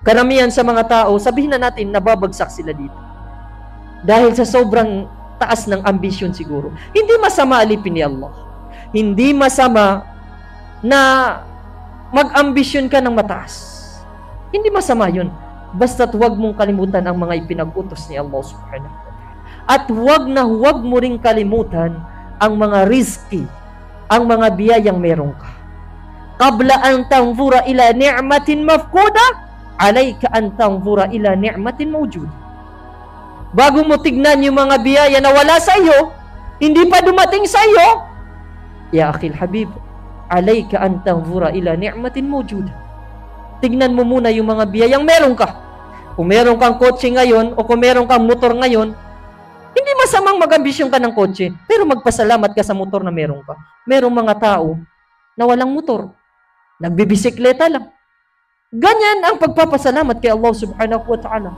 Karamihan sa mga tao, sabihin na natin, nababagsak sila dito. Dahil sa sobrang taas ng ambisyon siguro. Hindi masama alipin ni Allah. Hindi masama na mag-ambisyon ka ng mataas. Hindi masama yun. Basta't huwag mong kalimutan ang mga ipinag-utos ni Allah subhanahu wa ta'ala. At huwag mo ring kalimutan ang mga rizki, ang mga biyayang meron ka. Qabla an tanzura ila ni'matin mafkuda, alayka an tanzura ila ni'matin mawjuda. Bago mo tignan yung mga biyaya na wala sa iyo, hindi pa dumating sa iyo, ya akhil habib, alayka an tanzura ila ni'matin mawjuda. Tignan mo muna yung mga biyayang meron ka. Kung meron kang kotse ngayon o kung meron kang motor ngayon, hindi masamang mag-ambisyon ka ng kotse, pero magpasalamat ka sa motor na meron ka. Merong mga tao na walang motor, nagbibisikleta lang. Ganyan ang pagpapasalamat kay Allah subhanahu wa ta'ala.